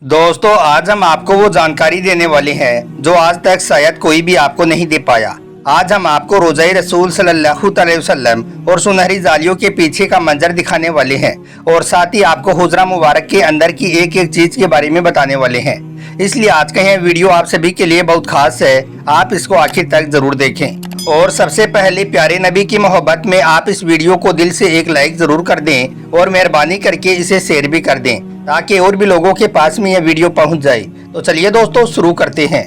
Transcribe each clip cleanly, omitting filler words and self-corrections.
दोस्तों आज हम आपको वो जानकारी देने वाले हैं जो आज तक शायद कोई भी आपको नहीं दे पाया। आज हम आपको रोज़ाए रसूल सल्लल्लाहु अलैहि वसल्लम और सुनहरी जालियों के पीछे का मंजर दिखाने वाले हैं और साथ ही आपको हुजरा मुबारक के अंदर की एक एक चीज के बारे में बताने वाले हैं। इसलिए आज का यह वीडियो आप सभी के लिए बहुत खास है, आप इसको आखिर तक जरूर देखें। और सबसे पहले प्यारे नबी की मोहब्बत में आप इस वीडियो को दिल से एक लाइक जरूर कर दें और मेहरबानी करके इसे शेयर भी कर दें ताकि और भी लोगों के पास में यह वीडियो पहुंच जाए। तो चलिए दोस्तों शुरू करते हैं।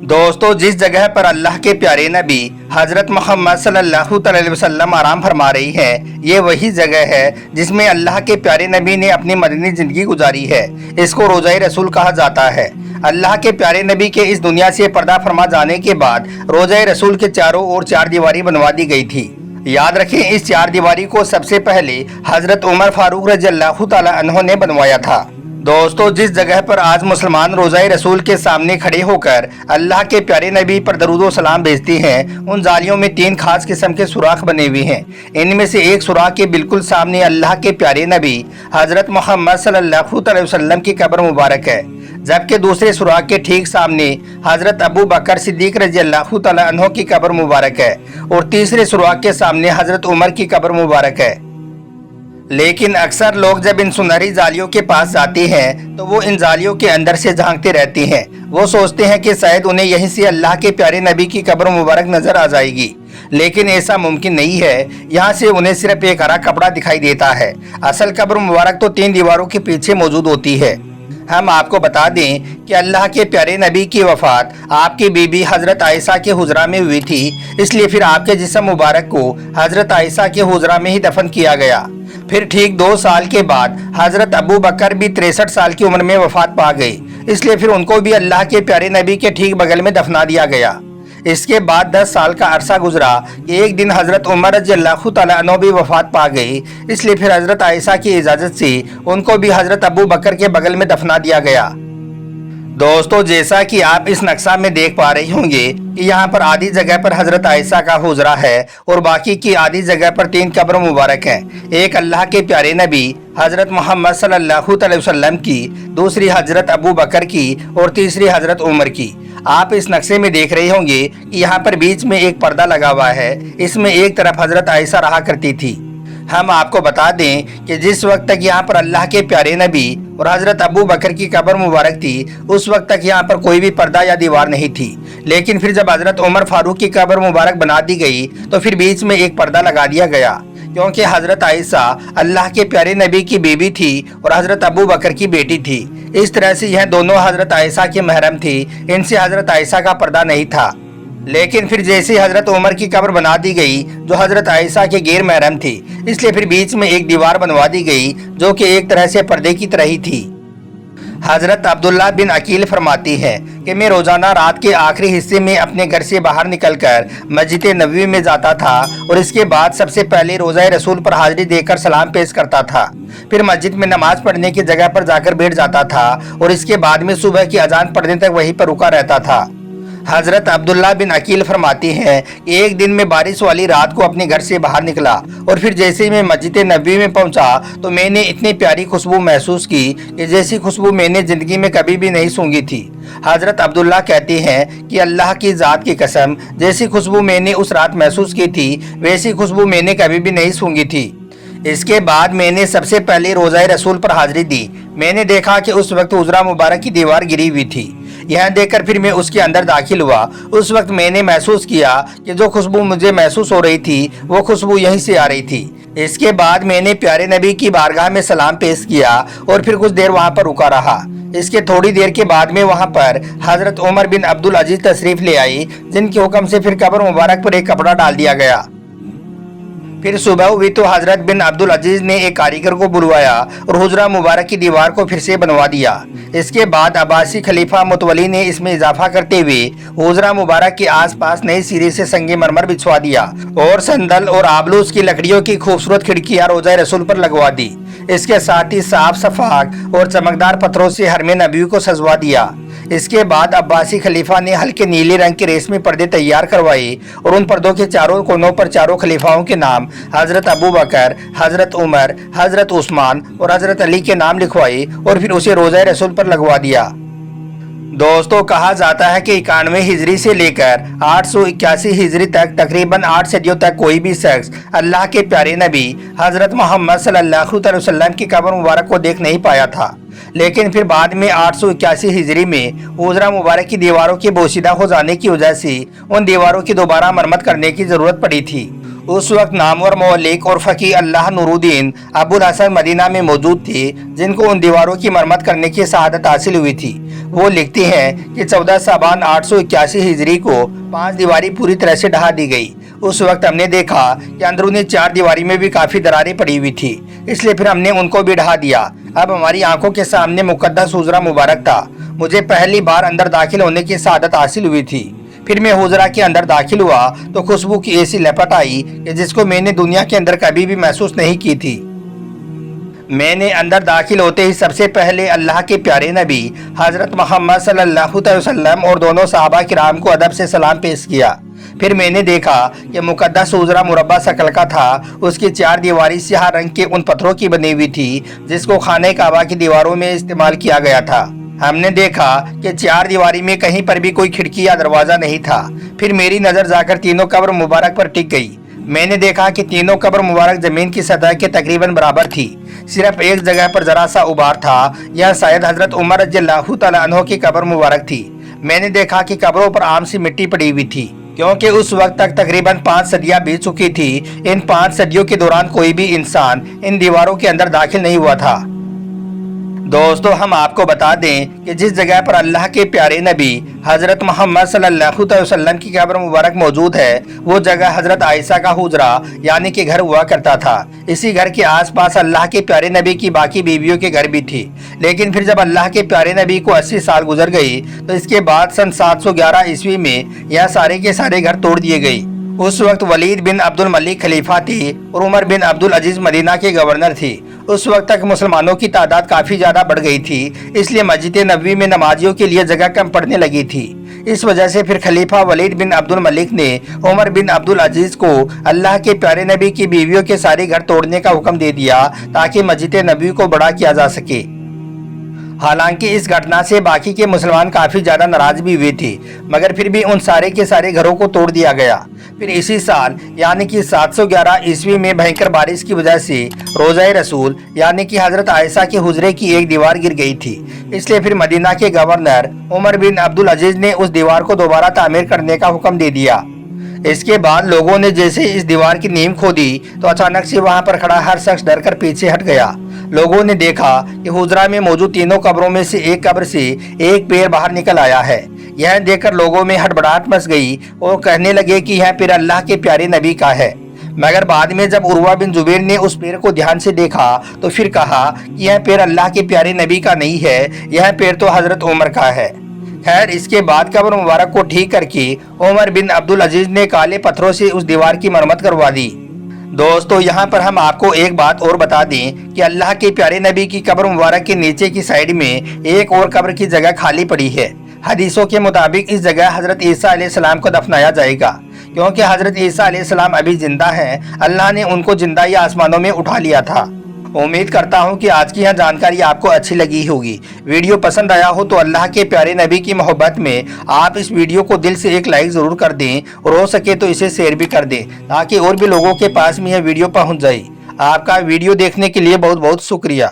दोस्तों जिस जगह पर अल्लाह के प्यारे नबी हजरत मोहम्मद सल्लल्लाहु अलैहि वसल्लम आराम फरमा रही है, ये वही जगह है जिसमें अल्लाह के प्यारे नबी ने अपनी मदनी जिंदगी गुजारी है। इसको रोज़ाए रसूल कहा जाता है। अल्लाह के प्यारे नबी के इस दुनिया से पर्दा फरमा जाने के बाद रोज़ाए रसूल के चारों ओर चार दीवारी बनवा दी गई थी। याद रखें, इस चार दीवारी को सबसे पहले हजरत उमर फारूक रज़ियल्लाहु ताला अन्हु ने बनवाया था। दोस्तों जिस जगह पर आज मुसलमान रोज़ाए रसूल के सामने खड़े होकर अल्लाह के प्यारे नबी पर दरूद व सलाम भेजते हैं, उन जालियों में तीन खास किस्म के सुराख बने हुए हैं। इनमें से एक सुराख के बिल्कुल सामने अल्लाह के प्यारे नबी हजरत मोहम्मद सल्लल्लाहु अलैहि वसल्लम की कब्र मुबारक है, जबकि दूसरे सुराख के ठीक सामने हजरत अबू बकर सिद्दीक रज़ियल्लाहु ताला अन्हु की कब्र मुबारक है और तीसरे सुराख के सामने हजरत उमर की कब्र मुबारक है। लेकिन अक्सर लोग जब इन सुनहरी जालियों के पास जाते हैं तो वो इन जालियों के अंदर से झांकते रहते हैं। वो सोचते हैं कि शायद उन्हें यहीं से अल्लाह के प्यारे नबी की कब्र मुबारक नजर आ जाएगी, लेकिन ऐसा मुमकिन नहीं है। यहाँ से उन्हें सिर्फ एक हरा कपड़ा दिखाई देता है। असल कब्र मुबारक तो तीन दीवारों के पीछे मौजूद होती है। हम आपको बता दें कि अल्लाह के प्यारे नबी की वफात आपकी बीबी हजरत आयशा के हुजरा में हुई थी, इसलिए फिर आपके जिस्म मुबारक को हजरत आयशा के हुजरा में ही दफन किया गया। फिर ठीक 2 साल के बाद हजरत अबू बकर भी 63 साल की उम्र में वफात पा गए, इसलिए फिर उनको भी अल्लाह के प्यारे नबी के ठीक बगल में दफना दिया गया। इसके बाद 10 साल का अरसा गुजरा कि एक दिन हजरत उमर रज़ियल्लाहु ताला अन्हु भी वफात पा गई, इसलिए फिर हजरत आयशा की इजाज़त से उनको भी हजरत अबू बकर के बगल में दफना दिया गया। दोस्तों जैसा कि आप इस नक्शा में देख पा रहे होंगे कि यहाँ पर आधी जगह पर हजरत आयशा का हुजरा है और बाकी की आधी जगह पर 3 कब्र मुबारक हैं। एक अल्लाह के प्यारे नबी हजरत मोहम्मद सल्लल्लाहु अलैहि वसल्लम की, दूसरी हजरत अबू बकर की और तीसरी हजरत उमर की। आप इस नक्शे में देख रहे होंगे कि यहाँ पर बीच में एक पर्दा लगा हुआ है, इसमें एक तरफ हजरत आयशा रहा करती थी। हम आपको बता दें कि जिस वक्त तक यहाँ पर अल्लाह के प्यारे नबी और हजरत अबू बकर की कब्र मुबारक थी, उस वक्त तक यहाँ पर कोई भी पर्दा या दीवार नहीं थी। लेकिन फिर जब हजरत उमर फारूक की कब्र मुबारक बना दी गई तो फिर बीच में एक पर्दा लगा दिया गया, क्योंकि हजरत आयशा अल्लाह के प्यारे नबी की बीबी थी और हजरत अबू बकर की बेटी थी। इस तरह से यह दोनों हजरत आयशा के महरम थी, इनसे हजरत आयशा का पर्दा नहीं था। लेकिन फिर जैसे हजरत उमर की कब्र बना दी गई जो हजरत आयशा के गैर महरम थी, इसलिए फिर बीच में एक दीवार बनवा दी गई जो कि एक तरह से पर्दे की तरह ही थी। हजरत अब्दुल्ला बिन अकील फरमाती हैं कि मैं रोजाना रात के आखिरी हिस्से में अपने घर से बाहर निकलकर मस्जिद नबवी में जाता था और इसके बाद सबसे पहले रोज़ाए रसूल पर हाजिरी देकर सलाम पेश करता था। फिर मस्जिद में नमाज पढ़ने की जगह पर जाकर बैठ जाता था और इसके बाद में सुबह की अजान पढ़ने तक वहीं पर रुका रहता था। हजरत अब्दुल्ला बिन अकील फरमाती हैं कि एक दिन मैं बारिश वाली रात को अपने घर से बाहर निकला और फिर जैसे ही मैं मस्जिद नबवी में पहुंचा तो मैंने इतनी प्यारी खुशबू महसूस की कि जैसी खुशबू मैंने जिंदगी में कभी भी नहीं सूंघी थी। हजरत अब्दुल्ला कहते हैं कि अल्लाह की ज़ात की कसम, जैसी खुशबू मैंने उस रात महसूस की थी वैसी खुशबू मैंने कभी भी नहीं सूंघी थी। इसके बाद मैंने सबसे पहले रोज़ाए रसूल पर हाजिरी दी। मैंने देखा कि उस वक्त हुजरा मुबारक की दीवार गिरी हुई थी। यह देखकर फिर मैं उसके अंदर दाखिल हुआ। उस वक्त मैंने महसूस किया कि जो खुशबू मुझे महसूस हो रही थी वो खुशबू यहीं से आ रही थी। इसके बाद मैंने प्यारे नबी की बारगाह में सलाम पेश किया और फिर कुछ देर वहाँ पर रुका रहा। इसके थोड़ी देर के बाद में वहाँ पर हजरत उमर बिन अब्दुल अजीज तशरीफ ले आई, जिनके हुक्म से फिर कब्र मुबारक पर एक कपड़ा डाल दिया गया। फिर सुबह हुई तो हजरत बिन अब्दुल अजीज ने एक कारीगर को बुलवाया और हुजरा मुबारक की दीवार को फिर से बनवा दिया। इसके बाद अब्बासी खलीफा मुतवली ने इसमें इजाफा करते हुए हुजरा मुबारक के आसपास नई सिरे से संगे मरमर बिछवा दिया और संदल और आबलूस की लकड़ियों की खूबसूरत खिड़कियां रोज़ाए रसूल पर लगवा दी। इसके साथ ही साफ सफाक और चमकदार पत्थरों से हरमे नबी को सजवा दिया। اس کے بعد عباسی خلیفہ نے ہلکے نیلے رنگ کے ریشمی پردے تیار کروائے اور ان پردوں کے چاروں کونوں پر چاروں خلیفاؤں کے نام حضرت ابو بکر، حضرت عمر، حضرت عثمان اور حضرت علی کے نام لکھوائے اور پھر اسے روضہ رسول پر لگوا دیا۔ دوستو کہا جاتا ہے کہ 91 ہجری سے لے کر 881 ہجری تک تقریباً 8 صدیوں تک کوئی بھی شخص اللہ کے پیارے نبی حضرت محمد صلی اللہ علیہ وسلم کی قبر مبارک کو دیکھ نہیں پایا تھا، لیکن پھر بعد میں 881 ہجری میں حجرہ مبارک کی دیواروں کے بوسیدہ ہو جانے کی وجہ سے ان دیواروں کی دوبارہ مرمت کرنے کی ضرورت پڑی تھی۔ اس وقت نامور مولک اور فقیہ اللہ نور الدین ابو الحسن مدینہ میں موجود تھے، جن کو ان دیواروں کی مرمت کرنے کی سعادت حاصل ہوئی تھی۔ وہ لکھتے ہیں کہ 14 شعبان 881 ہجری کو 5 دیواری پوری طرح سے ڈھا دی گئی۔ اس وقت ہم نے دیکھا کہ اندرونی 4 دیواری میں بھی کافی دراریں پڑی ہوئی تھی، اس لیے پھر ہم نے ان کو بھی ڈھا دیا۔ اب ہماری آنکھوں کے سامنے مقدس حجرہ مبارک تھا۔ مجھے پہلی بار اندر داخل ہونے کی سعادت حاصل ہوئی تھی۔ پھر میں حجرہ کے اندر داخل ہوا تو خوشبو کی ایسی لپٹ آئی کہ جس کو میں نے دنیا کے اندر کبھی بھی محسوس نہیں کی تھی۔ میں نے اندر داخل ہوتے ہی سب سے پہلے اللہ کے پیارے نبی حضرت محمد صلی اللہ علیہ وسلم اور دونوں صحابہ کرام کو ادب سے سلام پیش کیا۔ پھر میں نے دیکھا کہ مقدس حجرہ مربع شکل کا تھا۔ اس کی 4 دیواری سیاہ رنگ کے ان پتھروں کی بنی ہوئی تھی جس کو خانہ کعبہ کی دیواروں میں استعمال کیا گیا تھا۔ ہم نے دیکھا کہ 4 دیواری میں کہیں پر بھی کوئی کھڑکی یا دروازہ نہیں تھا۔ پھر میری نظر جا کر تینوں قبر مبارک پر ٹک گئی۔ میں نے دیکھا کہ تینوں قبر مبارک زمین کی سطح کے تقریباً برابر تھی، صرف ایک جگہ پر ذرا سا ابھار تھا، یا شاید حضرت عمر رضی اللہ تعالیٰ عنہ کی قبر مبارک تھی۔ میں نے دیکھا کہ قبروں پر عام سی مٹی پڑی ہوئی تھی، کیونکہ اس وقت تک تقریباً 5 صدیاں بیت چکی تھی۔ ان 5 صدیوں کے دوران کوئی بھی انسان ان دیواروں کے اندر داخل نہیں ہوا تھا۔ دوستو ہم آپ کو بتا دیں کہ جس جگہ پر اللہ کے پیارے نبی حضرت محمد صلی اللہ علیہ وسلم کی قبر مبارک موجود ہے، وہ جگہ حضرت عائشہ کا حجرہ یعنی کہ گھر ہوا کرتا تھا۔ اسی گھر کے آس پاس اللہ کے پیارے نبی کی باقی بیویوں کے گھر بھی تھی، لیکن پھر جب اللہ کے پیارے نبی کو 80 سال گزر گئی تو اس کے بعد سن 711 عیسوی میں یہ سارے کے سارے گھر توڑ دیے گئے۔ اس وقت ولید بن عبد الملک خلیفہ تھی اور عمر بن عبد العزیز مدینہ کے گورنر تھی۔ اس وقت تک مسلمانوں کی تعداد کافی زیادہ بڑھ گئی تھی، اس لیے مسجد نبوی میں نمازیوں کے لیے جگہ کم پڑنے لگی تھی۔ اس وجہ سے پھر خلیفہ ولید بن عبد الملک نے عمر بن عبد العزیز کو اللہ کے پیارے نبی کی بیویوں کے سارے گھر توڑنے کا حکم دے دیا تاکہ مسجد نبوی کو بڑا کیا جا سکے۔ حالانکہ اس گھٹنا سے باقی کے مسلمان کافی زیادہ ناراض بھی ہوئے تھے، مگر پھر بھی ان سارے کے سارے گھروں کو توڑ دیا گیا۔ پھر اسی سال یعنی کہ 711 عیسوی میں بھینکر بارش کی وجہ سے روضہ رسول یعنی کہ حضرت عائشہ کے حجرے کی ایک دیوار گر گئی تھی، اس لیے پھر مدینہ کے گورنر عمر بن عبد العزیز نے اس دیوار کو دوبارہ تعمیر کرنے کا حکم دے دیا۔ اس کے بعد لوگوں نے جیسے اس دیوار کی نیم کھودی تو اچانک سے وہاں پر کھڑا ہر شخص ڈر کر پیچھے ہٹ گیا۔ لوگوں نے دیکھا کہ حجرہ میں موجود تینوں قبروں میں سے ایک قبر سے ایک پیر باہر نکل آیا ہے۔ یہ دیکھ کر لوگوں میں ہڑبڑاہٹ مچ گئی اور کہنے لگے کہ یہ پیر اللہ کے پیارے نبی کا ہے، مگر بعد میں جب عروہ بن زبیر نے اس پیر کو دھیان سے دیکھا تو پھر کہا کہ یہ پیر اللہ کے پیارے نبی کا نہیں ہے، یہ پیر تو حضرت عمر کا ہے۔ خیر اس کے بعد قبر مبارک کو ٹھیک کر کے عمر بن عبد العزیز نے کالے پتھروں سے اس دیوار کی مرمت کروا دی۔ دوستو یہاں پر ہم آپ کو ایک بات اور بتا دیں کہ اللہ کے پیارے نبی کی قبر مبارک کے نیچے کی سائیڈ میں ایک اور قبر کی جگہ خالی پڑی ہے۔ حدیثوں کے مطابق اس جگہ حضرت عیسیٰ علیہ السلام کو دفنایا جائے گا، کیونکہ حضرت عیسیٰ علیہ السلام ابھی زندہ ہیں۔ اللہ نے ان کو زندہ ہی آسمانوں میں اٹھا لیا تھا۔ امید کرتا ہوں کہ آج کی یہ جانکاری آپ کو اچھی لگی ہوگی۔ ویڈیو پسند آیا ہو تو اللہ کے پیارے نبی کی محبت میں آپ اس ویڈیو کو دل سے ایک لائک ضرور کر دیں اور ہو سکے تو اسے شیئر بھی کر دیں تاکہ اور بھی لوگوں کے پاس میں یہ ویڈیو پہنچ جائے۔ آپ کا ویڈیو دیکھنے کے لیے بہت بہت شکریہ۔